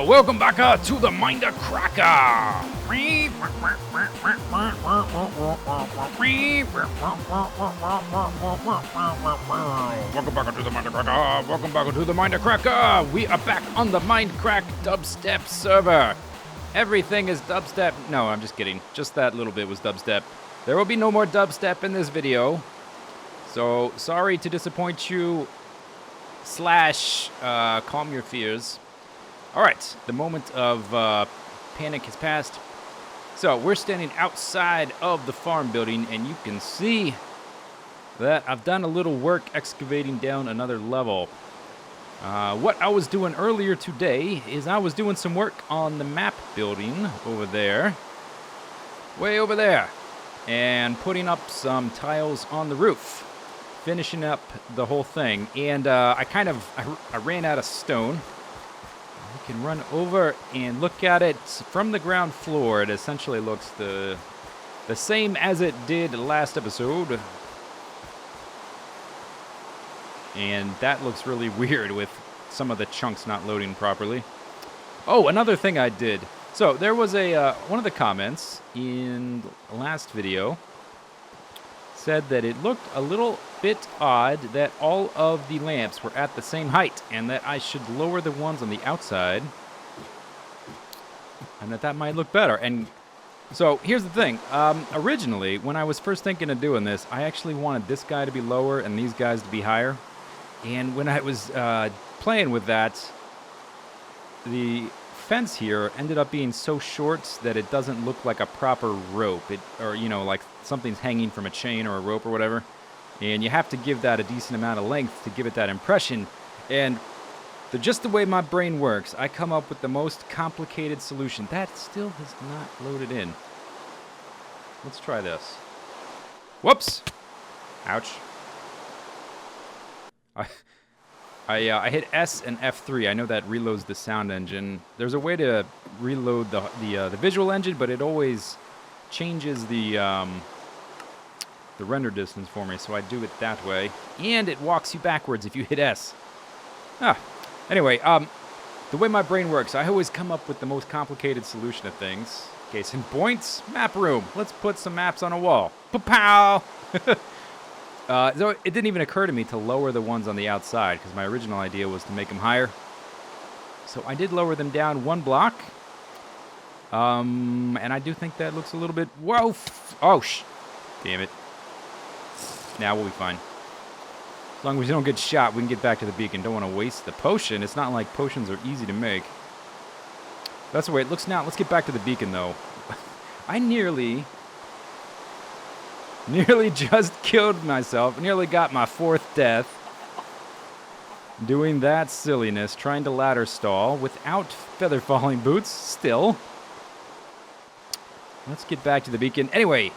Welcome back to the Mindcrack. Welcome back to the Mindcrack. Welcome back to the Mindcrack. We are back on the Mindcrack dubstep server. Everything is dubstep. No, I'm just kidding. Just that little bit was dubstep. There will be no more dubstep in this video. So, sorry to disappoint you. / calm your fears. Alright, the moment of panic has passed. So, we're standing outside of the farm building, and you can see that I've done a little work excavating down another level. What I was doing earlier today is I was doing some work on the map building over there. Way over there. And putting up some tiles on the roof. Finishing up the whole thing. And I ran out of stone. You can run over and look at it from the ground floor. It essentially looks the same as it did last episode. And that looks really weird with some of the chunks not loading properly. Oh, another thing I did. So there was one of the comments in the last video said that it looked a little bit odd that all of the lamps were at the same height and that I should lower the ones on the outside and that might look better. And so here's the thing. Originally, when I was first thinking of doing this, I actually wanted this guy to be lower and these guys to be higher. And when I was playing with that, the fence here ended up being so short that it doesn't look like a proper rope. Like something's hanging from a chain or a rope or whatever. And you have to give that a decent amount of length to give it that impression. And just the way my brain works, I come up with the most complicated solution. That still has not loaded in. Let's try this. Whoops! Ouch. I hit S and F3. I know that reloads the sound engine. There's a way to reload the visual engine, but it always changes the render distance for me, so I do it that way. And it walks you backwards if you hit S. Anyway, the way my brain works, I always come up with the most complicated solution of things. Case in point, map room. Let's put some maps on a wall. Pa-pow! So it didn't even occur to me to lower the ones on the outside, because my original idea was to make them higher. So I did lower them down one block. And I do think that looks a little bit... Whoa! Oh, damn it. Now we'll be fine. As long as we don't get shot, we can get back to the beacon. Don't want to waste the potion. It's not like potions are easy to make. That's the way it looks now. Let's get back to the beacon, though. I nearly just killed myself. Nearly got my 4th death. Doing that silliness. Trying to ladder stall without feather falling boots. Still. Let's get back to the beacon. Anyway,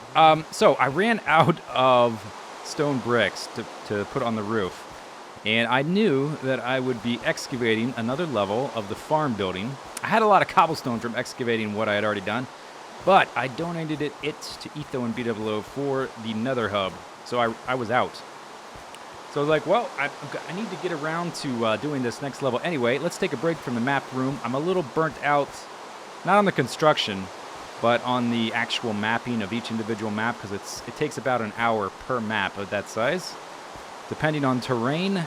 so I ran out of stone bricks to put on the roof. And I knew that I would be excavating another level of the farm building. I had a lot of cobblestone from excavating what I had already done. But I donated it to Etho and BWO for the Nether Hub. So I was out. So I was like, well, I need to get around to doing this next level. Anyway, let's take a break from the map room. I'm a little burnt out, not on the construction, but on the actual mapping of each individual map, because it takes about an hour per map of that size. Depending on terrain,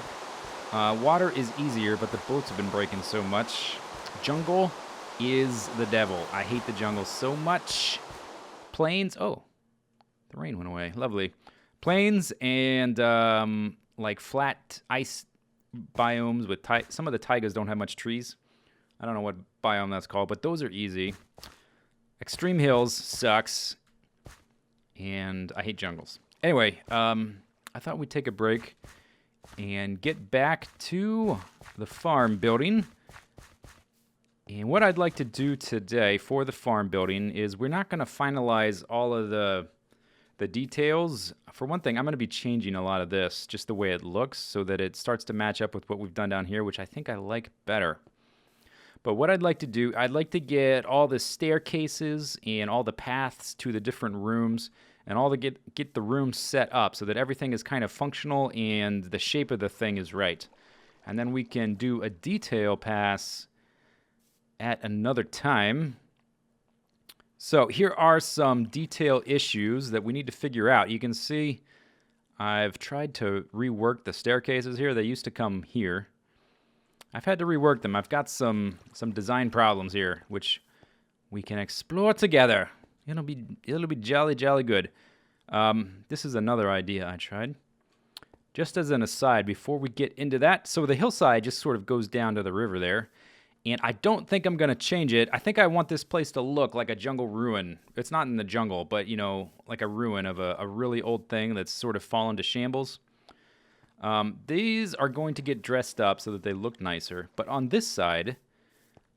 water is easier, but the boats have been breaking so much. Jungle is the devil. I hate the jungle so much. Plains. Oh, the rain went away. Lovely. Plains and like flat ice biomes with some of the taigas don't have much trees. I don't know what biome that's called, but those are easy. Extreme hills sucks, and I hate jungles. Anyway, I thought we'd take a break and get back to the farm building. And what I'd like to do today for the farm building is we're not going to finalize all of the details. For one thing, I'm going to be changing a lot of this, just the way it looks, so that it starts to match up with what we've done down here, which I think I like better. But what I'd like to do, I'd like to get all the staircases and all the paths to the different rooms and all the get the rooms set up so that everything is kind of functional and the shape of the thing is right. And then we can do a detail pass at another time. So here are some detail issues that we need to figure out. You can see I've tried to rework the staircases here. They used to come here. I've had to rework them. I've got some design problems here, which we can explore together. It'll be jolly good. This is another idea I tried. Just as an aside, before we get into that, so the hillside just sort of goes down to the river there. And I don't think I'm going to change it. I think I want this place to look like a jungle ruin. It's not in the jungle, but, you know, like a ruin of a really old thing that's sort of fallen to shambles. These are going to get dressed up so that they look nicer. But on this side,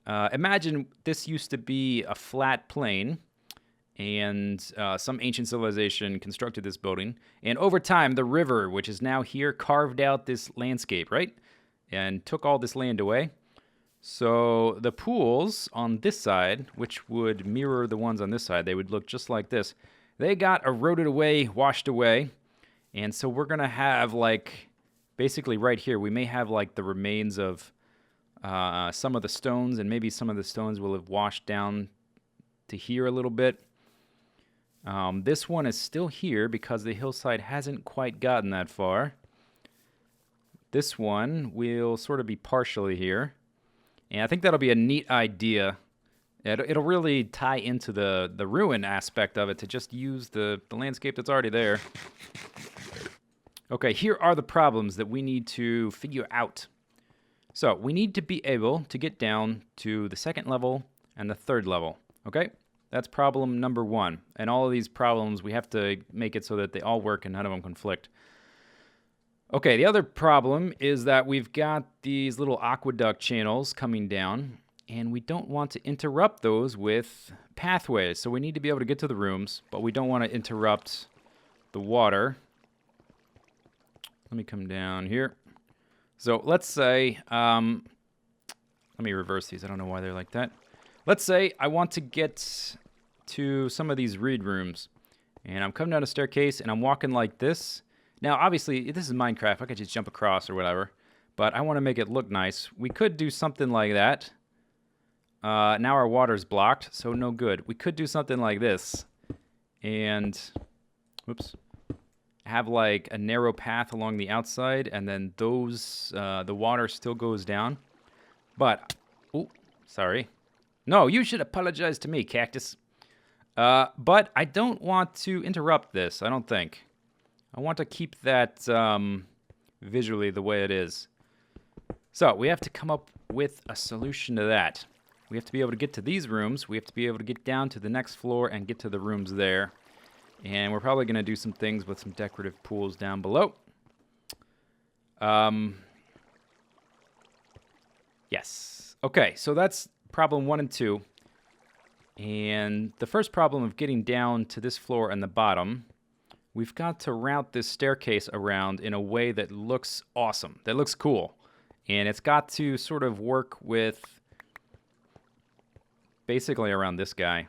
imagine this used to be a flat plain, and some ancient civilization constructed this building. And over time, the river, which is now here, carved out this landscape, right? And took all this land away. So the pools on this side, which would mirror the ones on this side, they would look just like this. They got eroded away, washed away. And so we're going to have, like, basically right here, we may have, like, the remains of some of the stones, and maybe some of the stones will have washed down to here a little bit. This one is still here because the hillside hasn't quite gotten that far. This one will sort of be partially here. And I think that'll be a neat idea. It'll really tie into the ruin aspect of it to just use the landscape that's already there. Okay, here are the problems that we need to figure out. So we need to be able to get down to the second level and the third level. Okay, that's problem number one. And all of these problems, we have to make it so that they all work and none of them conflict. Okay, the other problem is that we've got these little aqueduct channels coming down, and we don't want to interrupt those with pathways. So we need to be able to get to the rooms, but we don't want to interrupt the water. Let me come down here. So let's say, let me reverse these. I don't know why they're like that. Let's say I want to get to some of these read rooms, and I'm coming down a staircase, and I'm walking like this. Now, obviously, this is Minecraft. I could just jump across or whatever, but I want to make it look nice. We could do something like that. Now our water's blocked, so no good. We could do something like this, and, whoops, have like a narrow path along the outside, and then those, the water still goes down. But, oh, sorry. No, you should apologize to me, Cactus. But I don't want to interrupt this, I don't think. I want to keep that visually the way it is. So we have to come up with a solution to that. We have to be able to get to these rooms. We have to be able to get down to the next floor and get to the rooms there. And we're probably going to do some things with some decorative pools down below. Yes. Okay, so that's problem 1 and 2. And the first problem of getting down to this floor and the bottom, we've got to route this staircase around in a way that looks awesome, that looks cool. And it's got to sort of work with basically around this guy.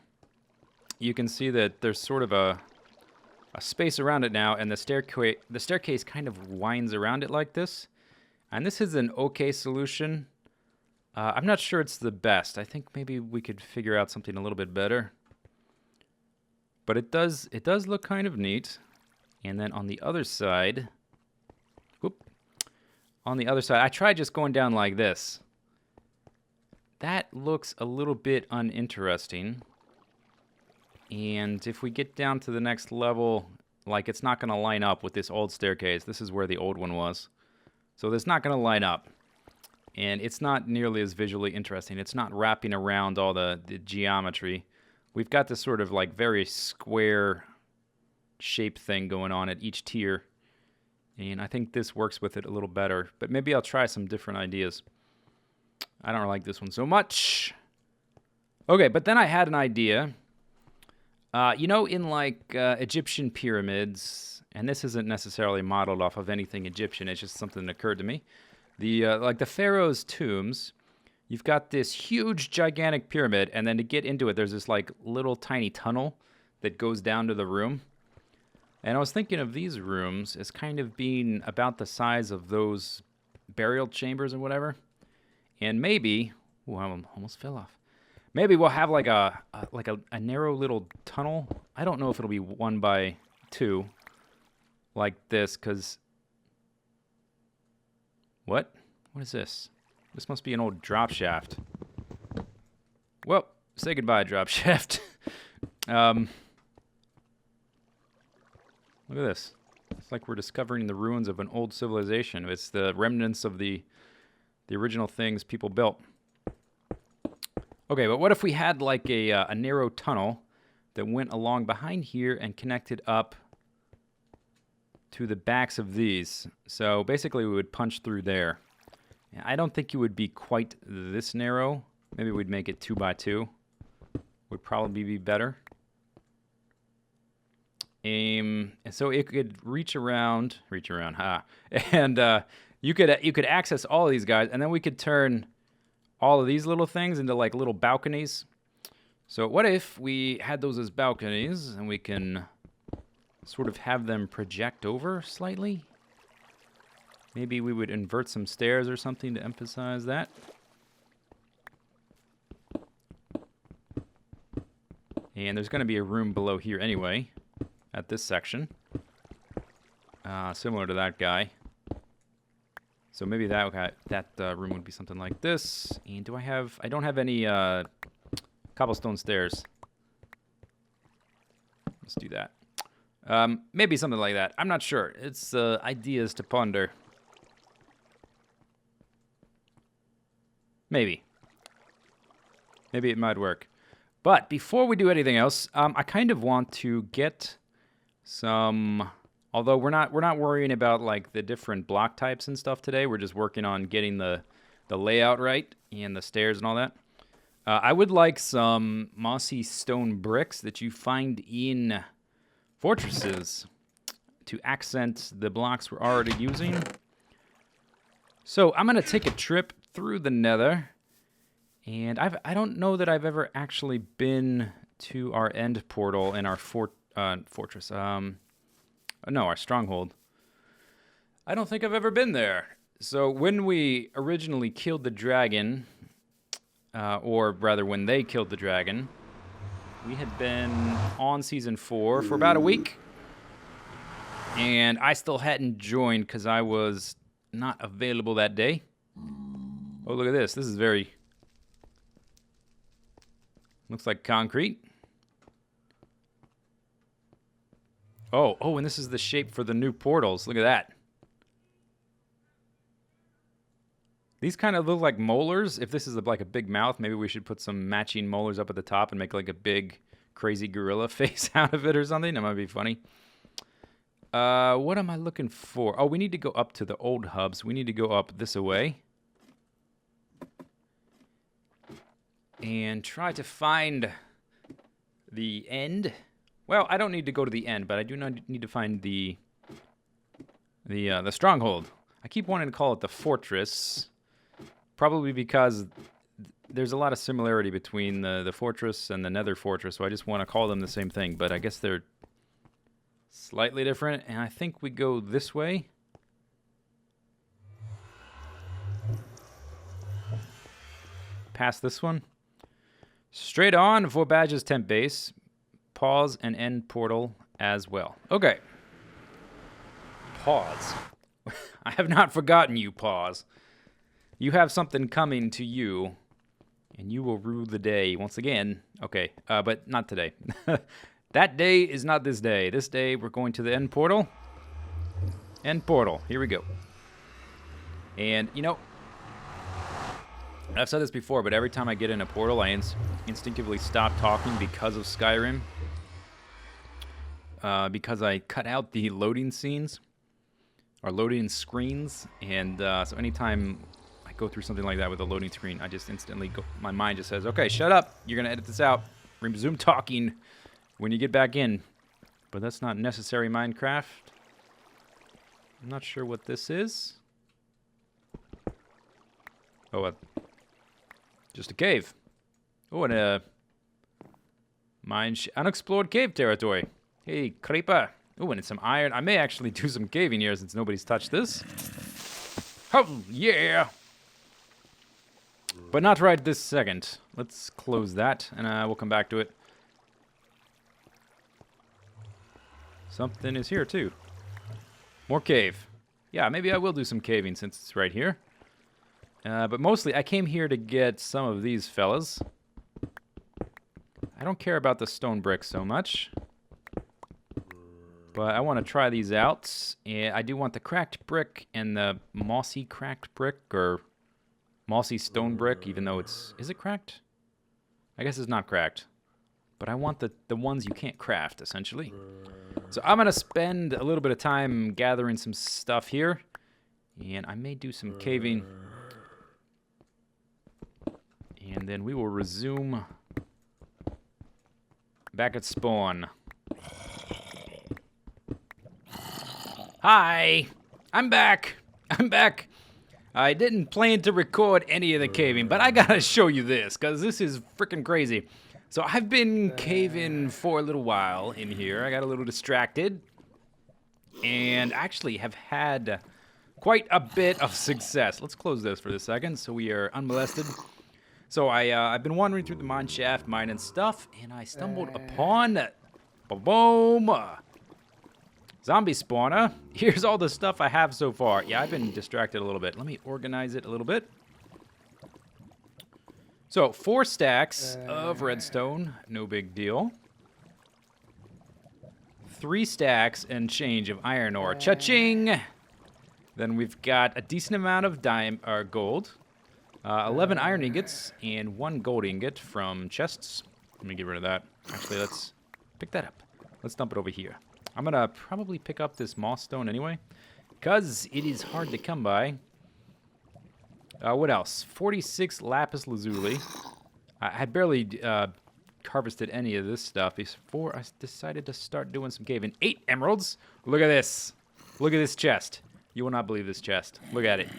You can see that there's sort of a space around it now, and the staircase kind of winds around it like this. And this is an okay solution. I'm not sure it's the best. I think maybe we could figure out something a little bit better. But it does look kind of neat. And then on the other side, I tried just going down like this. That looks a little bit uninteresting. And if we get down to the next level, like, it's not going to line up with this old staircase. This is where the old one was. So it's not going to line up. And it's not nearly as visually interesting. It's not wrapping around all the geometry. We've got this sort of like very square shape thing going on at each tier. And I think this works with it a little better. But maybe I'll try some different ideas. I don't like this one so much. Okay, but then I had an idea. You know, in like Egyptian pyramids, and this isn't necessarily modeled off of anything Egyptian, it's just something that occurred to me. Like the pharaoh's tombs, you've got this huge, gigantic pyramid, and then to get into it, there's this like little tiny tunnel that goes down to the room. And I was thinking of these rooms as kind of being about the size of those burial chambers or whatever. And maybe, I almost fell off. Maybe we'll have like a narrow little tunnel. I don't know if it'll be 1 by 2 like this, because... What? What is this? This must be an old drop shaft. Well, say goodbye, drop shaft. Look at this. It's like we're discovering the ruins of an old civilization. It's the remnants of the original things people built. Okay, but what if we had like a narrow tunnel that went along behind here and connected up to the backs of these? So basically we would punch through there. I don't think it would be quite this narrow. Maybe we'd make it 2 by 2. Would probably be better. And so it could reach around, and you could access all of these guys, and then we could turn all of these little things into like little balconies. So what if we had those as balconies, and we can sort of have them project over slightly? Maybe we would invert some stairs or something to emphasize that. And there's going to be a room below here anyway, at this section. Similar to that guy. So maybe that room would be something like this. And do I have... I don't have any cobblestone stairs. Let's do that. Maybe something like that. I'm not sure. It's ideas to ponder. Maybe. Maybe it might work. But before we do anything else, I kind of want to get some... Although we're not worrying about like the different block types and stuff today. We're just working on getting the layout right and the stairs and all that. I would like some mossy stone bricks that you find in fortresses to accent the blocks we're already using. So I'm gonna take a trip through the Nether, and I don't know that I've ever actually been to our end portal in our fortress. No, our stronghold. I don't think I've ever been there. So when we originally killed the dragon, or rather when they killed the dragon, we had been on Season 4 for about a week. And I still hadn't joined because I was not available that day. Oh, look at this. This is very... Looks like concrete. Oh, and this is the shape for the new portals. Look at that. These kind of look like molars. If this is like a big mouth, maybe we should put some matching molars up at the top and make like a big, crazy gorilla face out of it or something. That might be funny. What am I looking for? Oh, we need to go up to the old hubs. We need to go up this way. And try to find the end. Well, I don't need to go to the end, but I do not need to find the stronghold. I keep wanting to call it the fortress, probably because there's a lot of similarity between the fortress and the Nether fortress, so I just want to call them the same thing, but I guess they're slightly different, and I think we go this way. Past this one. Straight on for Badge's temp base. Pause and end portal as well. Okay. Pause. I have not forgotten you, Pause. You have something coming to you, and you will rue the day once again. Okay, but not today. That day is not this day. This day, we're going to the end portal. End portal. Here we go. And, you know, I've said this before, but every time I get in a portal, I instinctively stop talking because of Skyrim. Because I cut out the loading scenes, or loading screens, and so anytime I go through something like that with a loading screen, I just instantly go, my mind just says, okay, shut up, you're going to edit this out, resume talking when you get back in. But that's not necessary, Minecraft. I'm not sure what this is. Oh, just a cave. Oh, and a unexplored cave territory. Hey, creeper. Oh, and it's some iron. I may actually do some caving here since nobody's touched this. Oh, yeah. But not right this second. Let's close that, and we'll come back to it. Something is here, too. More cave. Yeah, maybe I will do some caving since it's right here. But mostly, I came here to get some of these fellas. I don't care about the stone bricks so much. But I want to try these out. And I do want the cracked brick and the mossy cracked brick, or mossy stone brick, even though it's... Is it cracked? I guess it's not cracked. But I want the ones you can't craft, essentially. So I'm going to spend a little bit of time gathering some stuff here. And I may do some caving. And then we will resume back at spawn. Hi! I'm back! I'm back! I didn't plan to record any of the caving, but I gotta show you this, because this is freaking crazy. So I've been caving for a little while in here. I got a little distracted. And actually have had quite a bit of success. Let's close this for a second so we are unmolested. So I've been wandering through the mine shaft, mining stuff, and I stumbled upon... Boom! Zombie spawner. Here's all the stuff I have so far. Yeah, I've been distracted a little bit. Let me organize it a little bit. So, 4 stacks of redstone. No big deal. 3 stacks and change of iron ore. Cha-ching! Then we've got a decent amount of gold. 11 iron ingots and 1 gold ingot from chests. Let me get rid of that. Actually, let's pick that up. Let's dump it over here. I'm going to probably pick up this moss stone anyway, because it is hard to come by. What else? 46 lapis lazuli. I had barely harvested any of this stuff before I decided to start doing some caving. 8 emeralds. Look at this. Look at this chest. You will not believe this chest. Look at it.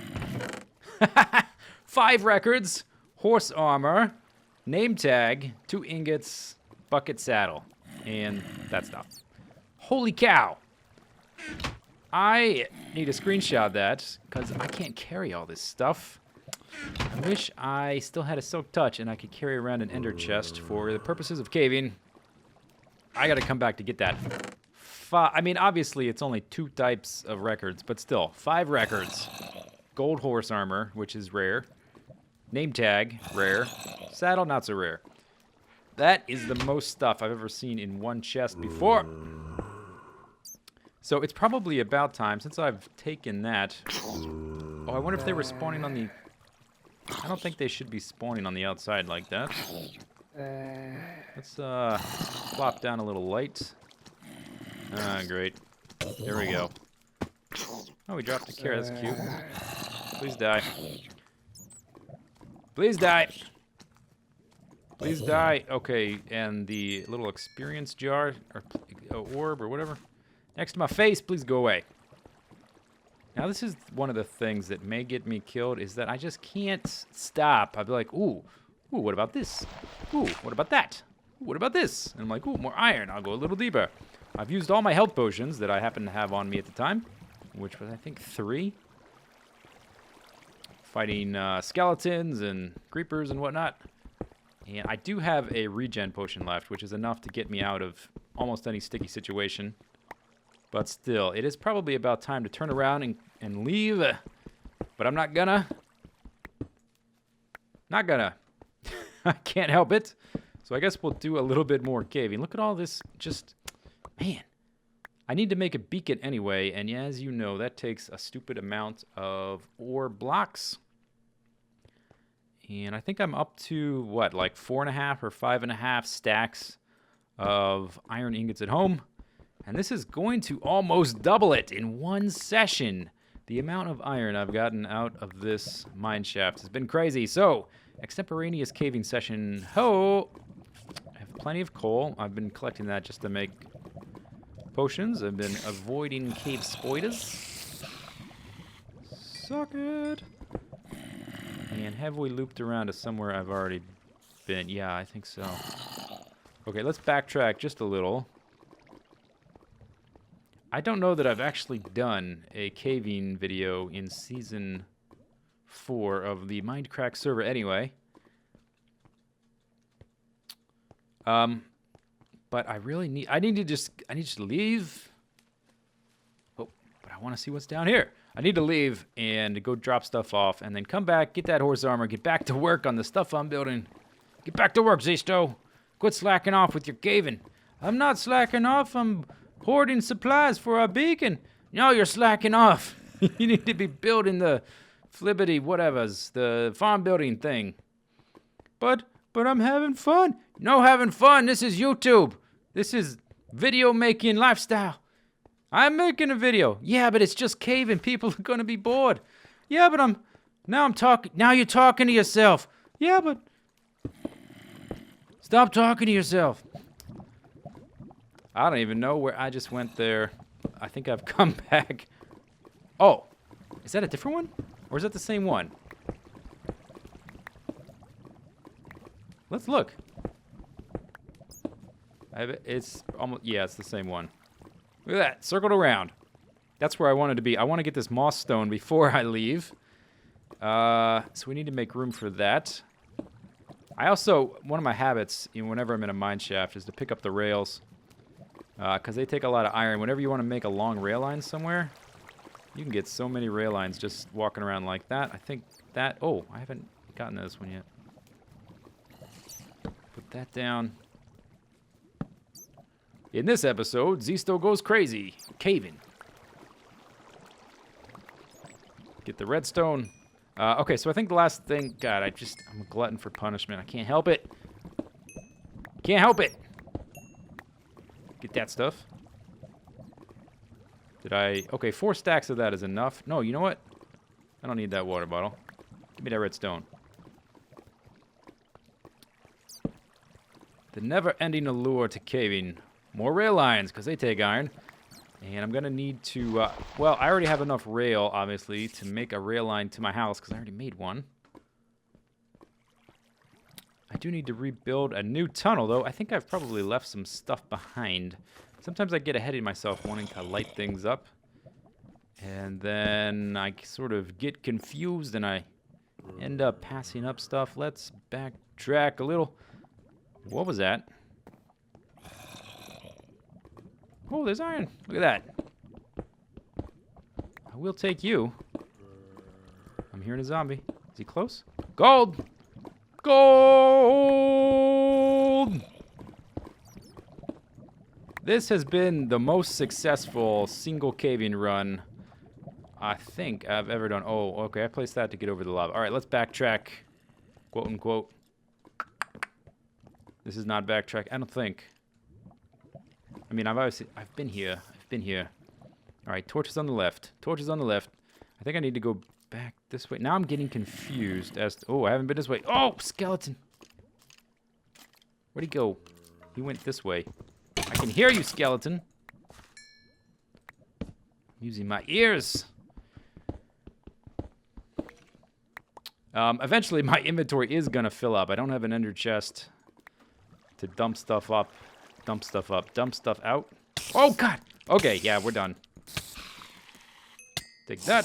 5 records, horse armor, name tag, 2 ingots, bucket saddle, and that stuff. Holy cow! I need to screenshot that, because I can't carry all this stuff. I wish I still had a silk touch and I could carry around an ender chest for the purposes of caving. I gotta come back to get that. I mean, obviously it's only 2 types of records, but still, 5 records. Gold horse armor, which is rare. Name tag, rare. Saddle, not so rare. That is the most stuff I've ever seen in one chest before. So it's probably about time, since I've taken that. Oh, I wonder if they were spawning on the... I don't think they should be spawning on the outside like that. Let's flop down a little light. Ah, great. There we go. Oh, we dropped a carrot. That's cute. Please die. Please die. Please die. Okay, and the little experience jar, or orb, or whatever, next to my face, please go away. Now, this is one of the things that may get me killed, is that I just can't stop. I'll be like, ooh, what about this? Ooh, what about that? Ooh, what about this? And I'm like, ooh, more iron. I'll go a little deeper. I've used all my health potions that I happen to have on me at the time, which was, I think, 3. Fighting skeletons and creepers and whatnot. And I do have a regen potion left, which is enough to get me out of almost any sticky situation. But still, it is probably about time to turn around and leave. But I'm not gonna. Not gonna. I can't help it. So I guess we'll do a little bit more caving. Look at all this, just... Man. I need to make a beacon anyway, and as you know, that takes a stupid amount of ore blocks. And I think I'm up to, what, like 4.5 or 5.5 stacks of iron ingots at home. And this is going to almost double it in one session. The amount of iron I've gotten out of this mine shaft has been crazy. So, extemporaneous caving session. Ho! I have plenty of coal. I've been collecting that just to make potions. I've been avoiding cave spoilers. Suck it! And have we looped around to somewhere I've already been? Yeah, I think so. Okay, let's backtrack just a little. I don't know that I've actually done a caving video in Season 4 of the Mindcrack server anyway. But I need to leave. Oh, but I want to see what's down here. I need to leave and go drop stuff off and then come back, get that horse armor, get back to work on the stuff I'm building. Get back to work, Zisteau. Quit slacking off with your caving. I'm not slacking off. I'm hoarding supplies for our beacon. No, you're slacking off. You need to be building the flippity whatevers, the farm building thing. But I'm having fun. No having fun. This is YouTube. This is video making lifestyle. I'm making a video. Yeah, but it's just caving. People are gonna be bored. Yeah, but now you're talking to yourself. Yeah, but stop talking to yourself. I don't even know where I just went there. I think I've come back. Oh, is that a different one? Or is that the same one? Let's look. It's almost, yeah, it's the same one. Look at that, circled around. That's where I wanted to be. I want to get this moss stone before I leave. So we need to make room for that. I also, one of my habits, whenever I'm in a mine shaft, is to pick up the rails. Because they take a lot of iron. Whenever you want to make a long rail line somewhere, you can get so many rail lines just walking around like that. I think that, oh, I haven't gotten to this one yet. Put that down. In this episode, Zisteau goes crazy, caving. Get the redstone. Okay, so I think the last thing, God, I'm a glutton for punishment. I can't help it. Can't help it. Get that stuff. Okay, 4 stacks of that is enough. No, you know what? I don't need that water bottle. Give me that redstone. The never-ending allure to caving. More rail lines, because they take iron. And I'm going to need to, well, I already have enough rail, obviously, to make a rail line to my house, because I already made one. I do need to rebuild a new tunnel, though. I think I've probably left some stuff behind. Sometimes I get ahead of myself wanting to light things up. And then I sort of get confused and I end up passing up stuff. Let's backtrack a little. What was that? Oh, there's iron. Look at that. I will take you. I'm hearing a zombie. Is he close? Gold! Gold! This has been the most successful single caving run I think I've ever done. Oh, okay, I placed that to get over the lava. All right, let's backtrack, quote unquote. This is not backtrack, I don't think. I mean, I've been here. All right, torches on the left. Torches on the left. I think I need to go back this way. Now I'm getting confused as to, oh, I haven't been this way. Oh, skeleton. Where'd he go? He went this way. I can hear you, skeleton. I'm using my ears. Eventually, my inventory is gonna fill up. I don't have an ender chest to dump stuff up. Dump stuff up. Dump stuff out. Oh, God. Okay, yeah, we're done. Take that.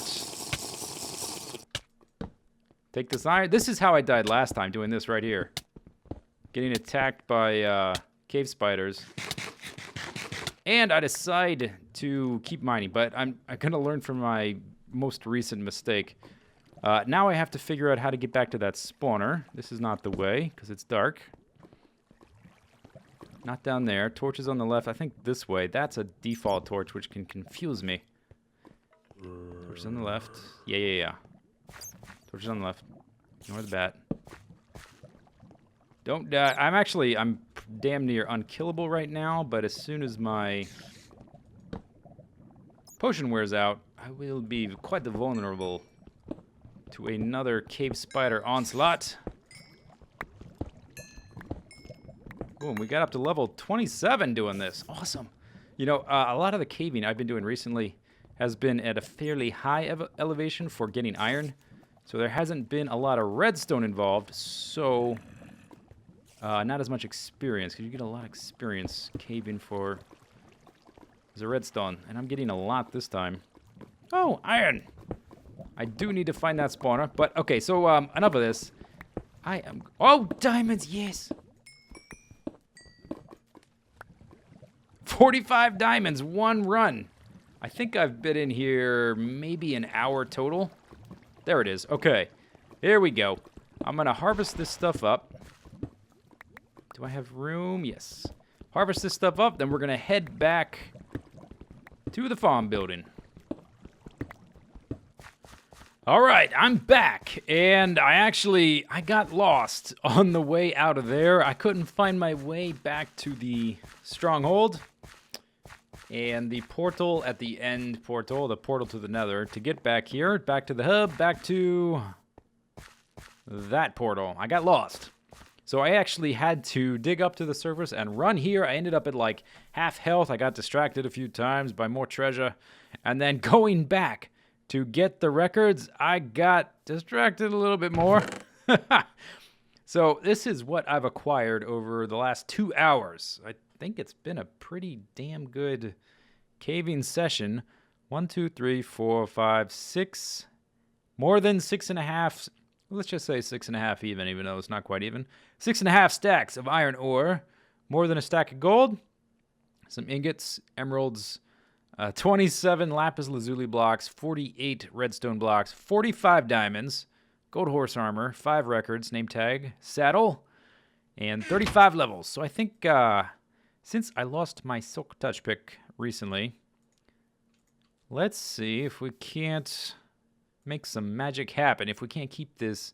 Take this iron. This is how I died last time, doing this right here. Getting attacked by cave spiders. And I decide to keep mining, but I'm gonna learn from my most recent mistake. Now I have to figure out how to get back to that spawner. This is not the way, because it's dark. Not down there. Torches on the left. I think this way. That's a default torch, which can confuse me. Torches on the left. Yeah. Torches on the left. Ignore the bat. Don't die. I'm damn near unkillable right now, but as soon as my potion wears out, I will be quite vulnerable to another cave spider onslaught. Boom, we got up to level 27 doing this. Awesome. You know, a lot of the caving I've been doing recently has been at a fairly high elevation for getting iron. So there hasn't been a lot of redstone involved, so not as much experience, because you get a lot of experience caving for the redstone. And I'm getting a lot this time. Oh, iron! I do need to find that spawner, but okay, so enough of this. Oh, diamonds, yes! 45 diamonds, one run. I think I've been in here maybe an hour total. There it is. Okay, here we go. I'm gonna harvest this stuff up. Do I have room? Yes. Harvest this stuff up, then we're gonna head back to the farm building. All right, I'm back, and I got lost on the way out of there. I couldn't find my way back to the stronghold, and the portal at the end the portal to the nether, to get back here, back to the hub, back to that portal. I got lost. So I actually had to dig up to the surface and run here. I ended up at like half health. I got distracted a few times by more treasure, and then going back to get the records, I got distracted a little bit more. So this is what I've acquired over the last 2 hours. I think it's been a pretty damn good caving session. 1, 2, 3, 4, 5, 6. More than 6.5. Let's just say 6.5 even though it's not quite even. 6.5 stacks of iron ore. More than a stack of gold. Some ingots, emeralds. 27 lapis lazuli blocks, 48 redstone blocks, 45 diamonds, gold horse armor, 5 records, name tag, saddle, and 35 levels. So I think since I lost my silk touch pick recently, let's see if we can't make some magic happen. If we can't keep this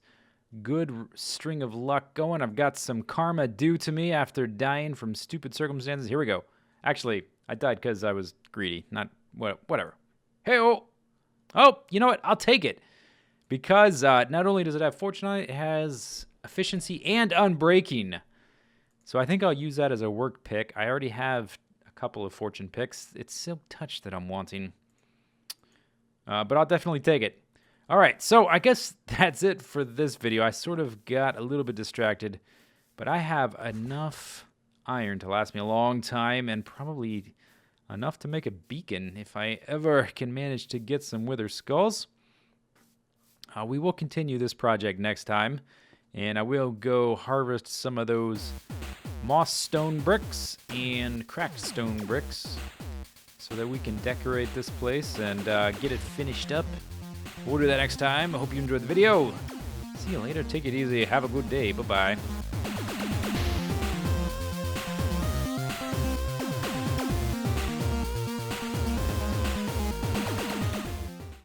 good string of luck going. I've got some karma due to me after dying from stupid circumstances. Here we go. Actually, I died because I was greedy, not whatever. Hey-oh! Oh, you know what? I'll take it. Because not only does it have fortune on it, it has efficiency and unbreaking. So I think I'll use that as a work pick. I already have a couple of fortune picks. It's silk touch that I'm wanting. But I'll definitely take it. All right, so I guess that's it for this video. I sort of got a little bit distracted, but I have enough iron to last me a long time, and probably enough to make a beacon if I ever can manage to get some wither skulls. We will continue this project next time, and I will go harvest some of those moss stone bricks and cracked stone bricks so that we can decorate this place and get it finished up. We'll do that next time. I hope you enjoyed the video. See you later. Take it easy. Have a good day. Bye-bye.